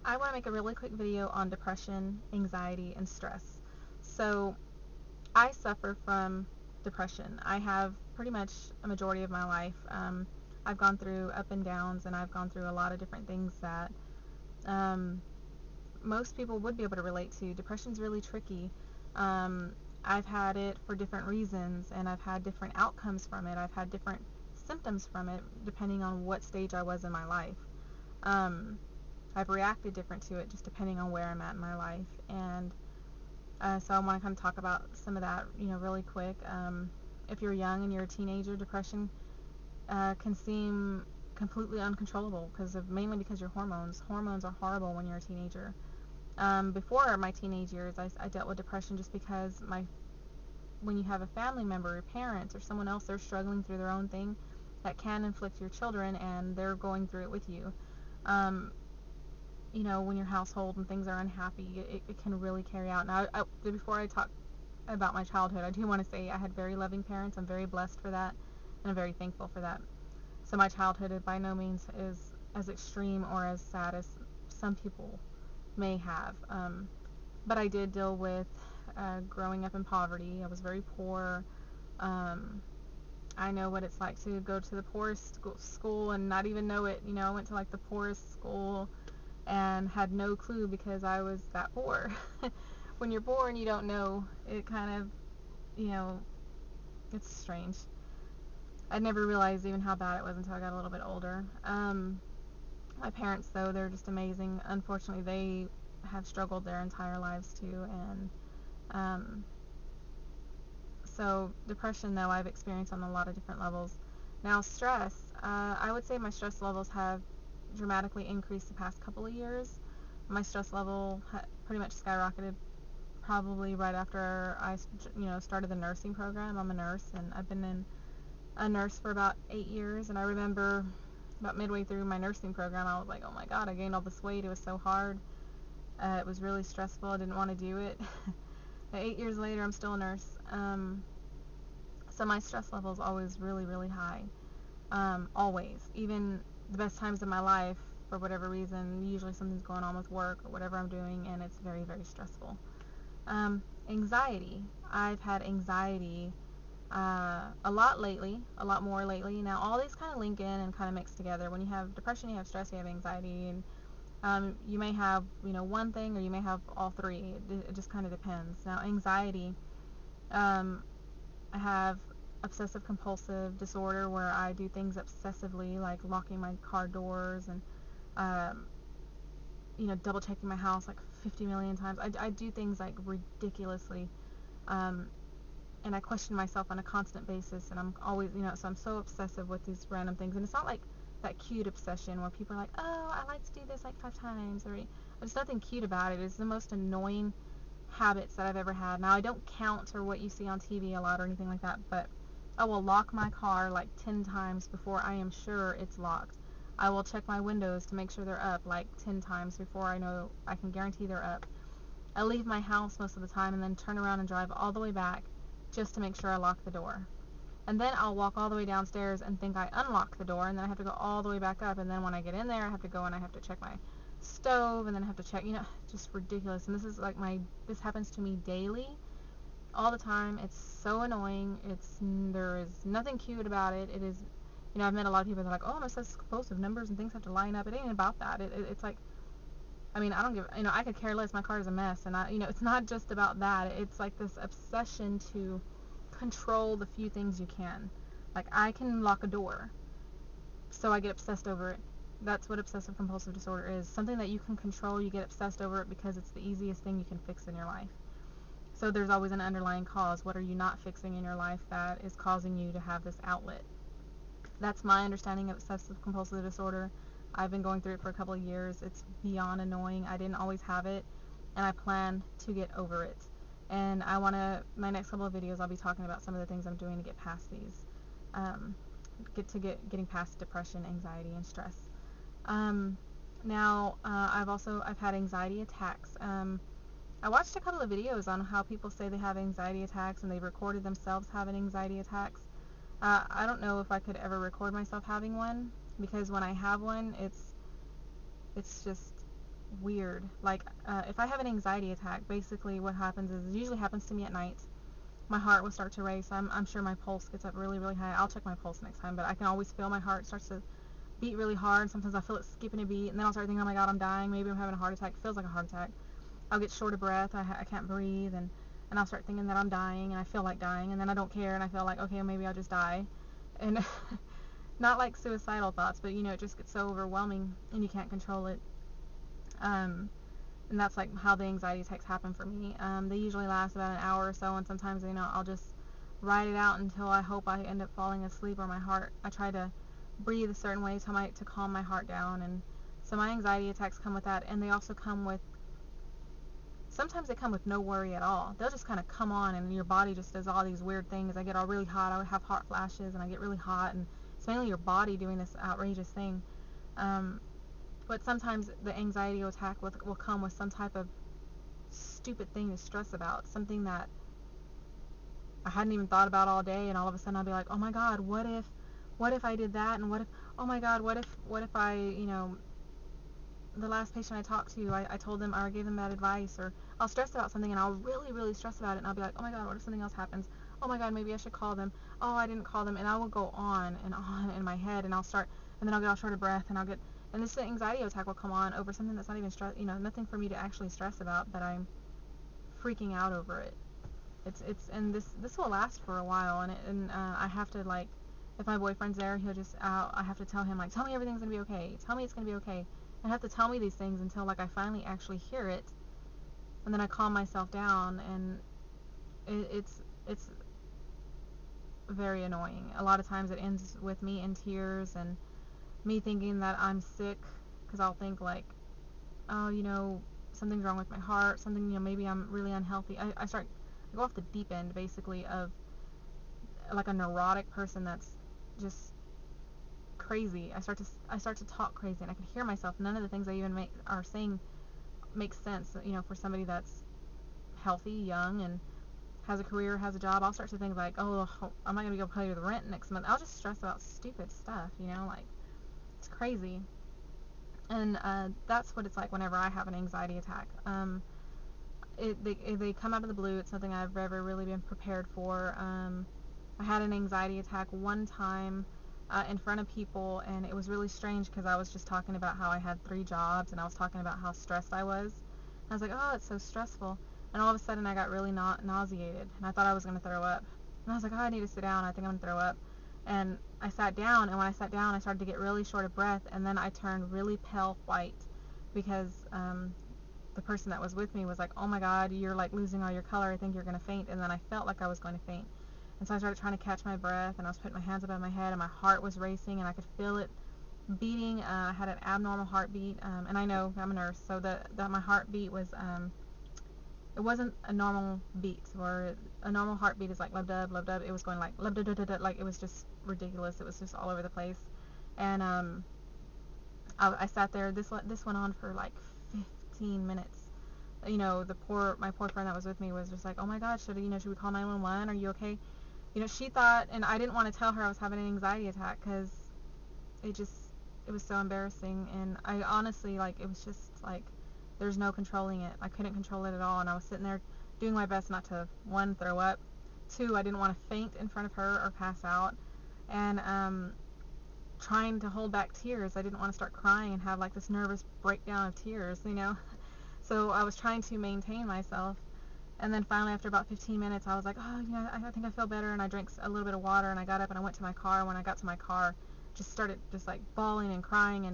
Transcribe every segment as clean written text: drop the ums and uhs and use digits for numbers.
I want to make a really quick video on depression, anxiety, and stress. So I suffer from depression. I have pretty much a majority of my life. I've gone through up and downs, and I've gone through a lot of different things that most people would be able to relate to. Depression's really tricky. I've had it for different reasons, and I've had different outcomes from it. I've had different symptoms from it depending on what stage I was in my life. I've reacted different to it just depending on where I'm at in my life, and so I want to kind of talk about some of that, really quick. If you're young and you're a teenager, depression can seem completely uncontrollable mainly because your hormones are horrible when you're a teenager. Before my teenage years, I dealt with depression just because when you have a family member, your parents, or someone else, they're struggling through their own thing, that can inflict your children, and they're going through it with you. When your household and things are unhappy, it can really carry out. Now, before I talk about my childhood, I do want to say I had very loving parents. I'm very blessed for that, and I'm very thankful for that. So my childhood by no means is as extreme or as sad as some people may have. But I did deal with growing up in poverty. I was very poor. I know what it's like to go to the poorest school and not even know it. I went to like the poorest school and had no clue because I was that poor. When you're poor and you don't know, it kind of, it's strange. I never realized even how bad it was until I got a little bit older. My parents, though, they're just amazing. Unfortunately, they have struggled their entire lives too, and so depression, though, I've experienced on a lot of different levels. Now, stress, I would say my stress levels have dramatically increased the past couple of years. My stress level pretty much skyrocketed probably right after I started the nursing program. I'm a nurse, and I've been a nurse for about 8 years, and I remember about midway through my nursing program, I was like, oh my god, I gained all this weight. It was so hard. It was really stressful. I didn't want to do it. 8 years later, I'm still a nurse. So my stress level is always really, really high. Always. Even the best times of my life, for whatever reason, usually something's going on with work or whatever I'm doing, and it's very, very stressful. Anxiety. I've had anxiety a lot lately, a lot more lately. Now, all these kind of link in and kind of mix together. When you have depression, you have stress, you have anxiety, and you may have, one thing, or you may have all three. It just kind of depends. Now, anxiety, I have obsessive-compulsive disorder, where I do things obsessively, like locking my car doors and double checking my house like 50 million times. I do things like ridiculously, and I question myself on a constant basis, and I'm always, so I'm so obsessive with these random things. And it's not like that cute obsession where people are like, oh, I like to do this like 5 times, or there's nothing cute about it. It's the most annoying habits that I've ever had. Now, I don't count or what you see on TV a lot or anything like that, but I will lock my car like 10 times before I am sure it's locked. I will check my windows to make sure they're up like 10 times before I know I can guarantee they're up. I leave my house most of the time and then turn around and drive all the way back just to make sure I lock the door. And then I'll walk all the way downstairs and think I unlocked the door, and then I have to go all the way back up, and then when I get in there, I have to go and I have to check my stove, and then I have to check, just ridiculous. And this is like this happens to me daily, all the time. It's so annoying. There is nothing cute about it. It is, I've met a lot of people that are like, oh, I'm obsessive-compulsive, numbers and things have to line up. It ain't about that. It's like, I don't give, I could care less. My car is a mess, and it's not just about that. It's like this obsession to control the few things you can. Like, I can lock a door, so I get obsessed over it. That's what obsessive-compulsive disorder is. Something that you can control, you get obsessed over it because it's the easiest thing you can fix in your life. So there's always an underlying cause. What are you not fixing in your life that is causing you to have this outlet? That's my understanding of obsessive-compulsive disorder. I've been going through it for a couple of years. It's beyond annoying. I didn't always have it, and I plan to get over it. And my next couple of videos, I'll be talking about some of the things I'm doing to get past these. Getting past depression, anxiety, and stress. Now, I've had anxiety attacks. I watched a couple of videos on how people say they have anxiety attacks, and they recorded themselves having anxiety attacks. I don't know if I could ever record myself having one, because when I have one, it's just weird. Like, if I have an anxiety attack, basically what happens is, it usually happens to me at night. My heart will start to race. I'm sure my pulse gets up really, really high. I'll check my pulse next time, but I can always feel my heart starts to beat really hard. Sometimes I feel it skipping a beat, and then I'll start thinking, oh my god, I'm dying. Maybe I'm having a heart attack. It feels like a heart attack. I'll get short of breath. I can't breathe, and I'll start thinking that I'm dying, and I feel like dying, and then I don't care, and I feel like, okay, maybe I'll just die. And not like suicidal thoughts, but it just gets so overwhelming, and you can't control it. And that's like how the anxiety attacks happen for me. They usually last about an hour or so, and sometimes I'll just ride it out until I hope I end up falling asleep, or I try to breathe a certain way to calm my heart down. And so my anxiety attacks come with that, and they also sometimes they come with no worry at all. They'll just kind of come on, and your body just does all these weird things. I get all really hot. I would have hot flashes, and I get really hot, and it's mainly your body doing this outrageous thing. But sometimes the anxiety attack will come with some type of stupid thing to stress about, something that I hadn't even thought about all day, and all of a sudden I'll be like, oh my god, what if I did that, and oh my god, what if I, the last patient I talked to, I told them, or I gave them bad advice, or I'll stress about something, and I'll really, really stress about it, and I'll be like, oh my god, what if something else happens? Oh my god, maybe I should call them. Oh, I didn't call them, and I will go on and on in my head, and then I'll get all short of breath, and this anxiety attack will come on over something that's not even nothing for me to actually stress about, but I'm freaking out over it. And this will last for a while, and I have to, like, if my boyfriend's there, I have to tell him, like, tell me everything's gonna be okay. Tell me it's gonna be okay. I have to tell me these things until, like, I finally actually hear it, and then I calm myself down, and it's very annoying. A lot of times it ends with me in tears and me thinking that I'm sick, because I'll think, like, oh, something's wrong with my heart, something, maybe I'm really unhealthy. I go off the deep end, basically, of like a neurotic person that's just crazy. I start to talk crazy, and I can hear myself. None of the things I even are saying makes sense, for somebody that's healthy, young, and has a career, has a job. I'll start to think like, oh, am I going to be able to pay the rent next month? I'll just stress about stupid stuff, like, it's crazy. And that's what it's like whenever I have an anxiety attack. They come out of the blue. It's something I've ever really been prepared for. I had an anxiety attack one time in front of people, and it was really strange because I was just talking about how I had 3 jobs, and I was talking about how stressed I was. And I was like, oh, it's so stressful. And all of a sudden I got really nauseated, and I thought I was going to throw up. And I was like, oh, I need to sit down. I think I'm going to throw up. And I sat down, and when I sat down, I started to get really short of breath, and then I turned really pale white because the person that was with me was like, oh my god, you're like losing all your color. I think you're going to faint. And then I felt like I was going to faint. And so I started trying to catch my breath, and I was putting my hands above my head, and my heart was racing, and I could feel it beating. I had an abnormal heartbeat, and I know I'm a nurse, so that my heartbeat was, it wasn't a normal beat, or a normal heartbeat is like lub dub, lub dub. It was going like lub dub dub dub, like it was just ridiculous. It was just all over the place, and I sat there. This went on for like 15 minutes. My poor friend that was with me was just like, oh my god, should we call 911? Are you okay? She thought, and I didn't want to tell her I was having an anxiety attack because it was so embarrassing, and I honestly, like, it was just like, there's no controlling it. I couldn't control it at all, and I was sitting there doing my best not to, 1, throw up, 2, I didn't want to faint in front of her or pass out, and trying to hold back tears. I didn't want to start crying and have like this nervous breakdown of tears, So I was trying to maintain myself. And then finally, after about 15 minutes, I was like, oh, I think I feel better. And I drank a little bit of water, and I got up and I went to my car. When I got to my car, just started just like bawling and crying.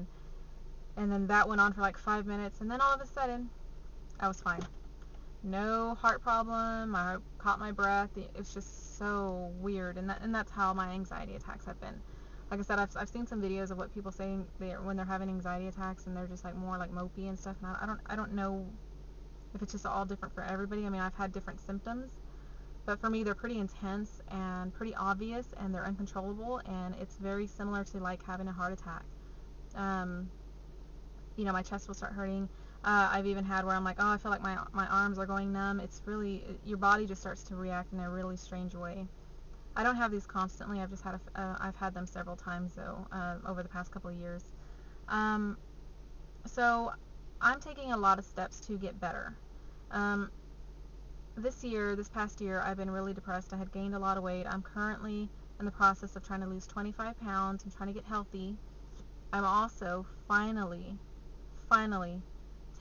And then that went on for like 5 minutes. And then all of a sudden, I was fine. No heart problem. I caught my breath. It was just so weird. And that's how my anxiety attacks have been. Like I said, I've seen some videos of what people say when they're having anxiety attacks, and they're just like more like mopey and stuff. And I don't know if it's just all different for everybody. I mean, I've had different symptoms, but for me, they're pretty intense and pretty obvious, and they're uncontrollable, and it's very similar to like having a heart attack. My chest will start hurting. I've even had where I'm like, oh, I feel like my arms are going numb. It's really, your body just starts to react in a really strange way. I don't have these constantly. I've had them several times though over the past couple of years. So I'm taking a lot of steps to get better. This past year, I've been really depressed. I had gained a lot of weight. I'm currently in the process of trying to lose 25 pounds. I'm trying to get healthy. I'm also finally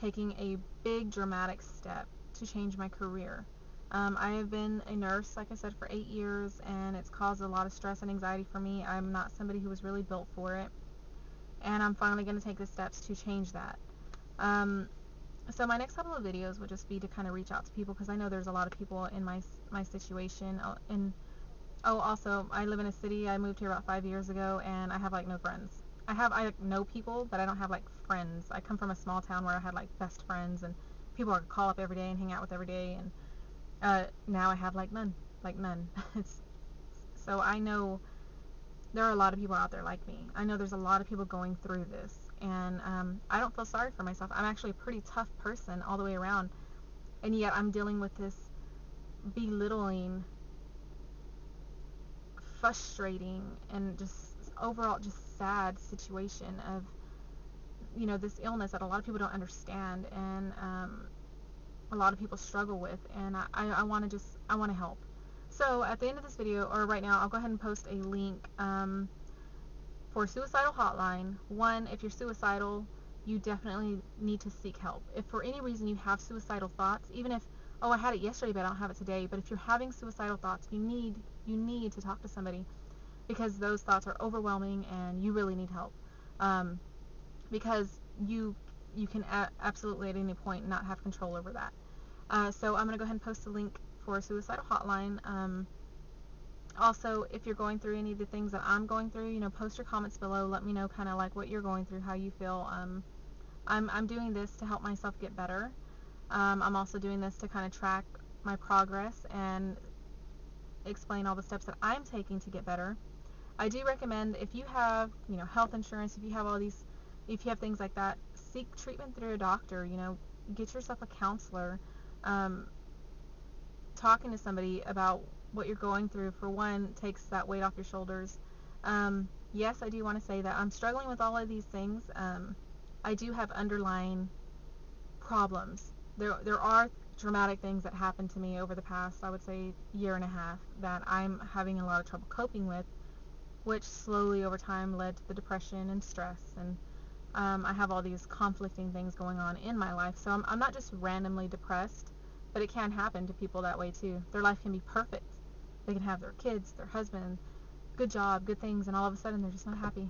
taking a big dramatic step to change my career. I have been a nurse, like I said, for 8 years, and it's caused a lot of stress and anxiety for me. I'm not somebody who was really built for it, and I'm finally going to take the steps to change that. So my next couple of videos would just be to kind of reach out to people, because I know there's a lot of people in my situation. Also, I live in a city. I moved here about 5 years ago, and I have like no friends. I know people, but I don't have like friends. I come from a small town where I had like best friends and people I could call up every day and hang out with every day, and now I have like none. So I know there are a lot of people out there like me. I know there's a lot of people going through this, and I don't feel sorry for myself. I'm actually a pretty tough person all the way around, and yet I'm dealing with this belittling, frustrating, and just overall just sad situation of, this illness that a lot of people don't understand, and a lot of people struggle with, and I want to help. So at the end of this video, or right now, I'll go ahead and post a link for Suicidal Hotline. One, if you're suicidal, you definitely need to seek help. If for any reason you have suicidal thoughts, even if, oh, I had it yesterday but I don't have it today, but if you're having suicidal thoughts, you need to talk to somebody, because those thoughts are overwhelming and you really need help. Because you can absolutely at any point not have control over that. So I'm going to go ahead and post a link for a Suicidal Hotline. Also, if you're going through any of the things that I'm going through, post your comments below. Let me know kind of like what you're going through, how you feel. I'm doing this to help myself get better. I'm also doing this to kind of track my progress and explain all the steps that I'm taking to get better. I do recommend, if you have, health insurance, if you have things like that, seek treatment through a doctor. Get yourself a counselor. Talking to somebody about what you're going through, for one, takes that weight off your shoulders. Yes, I do want to say that I'm struggling with all of these things. I do have underlying problems. There are dramatic things that happened to me over the past, I would say, year and a half, that I'm having a lot of trouble coping with, which slowly over time led to the depression and stress, and I have all these conflicting things going on in my life. So I'm not just randomly depressed, but it can happen to people that way too. Their life can be perfect. They can have their kids, their husband, good job, good things, and all of a sudden they're just not happy.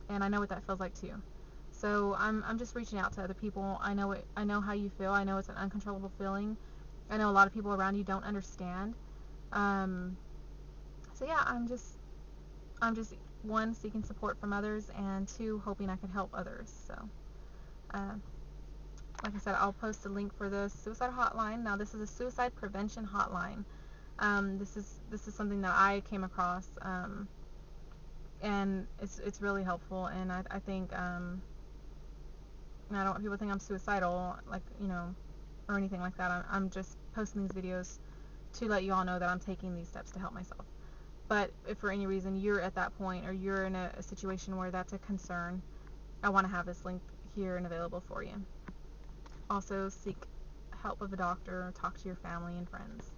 And I know what that feels like too. So I'm just reaching out to other people. I know how you feel. I know it's an uncontrollable feeling. I know a lot of people around you don't understand. So yeah, I'm just one, seeking support from others, and two, hoping I can help others. So like I said, I'll post a link for the suicide hotline. Now, this is a suicide prevention hotline. This is something that I came across, and it's really helpful. And I think I don't want people to think I'm suicidal, or anything like that. I'm just posting these videos to let you all know that I'm taking these steps to help myself. But if for any reason you're at that point, or you're in a situation where that's a concern, I want to have this link here and available for you. Also, seek help of a doctor, talk to your family and friends.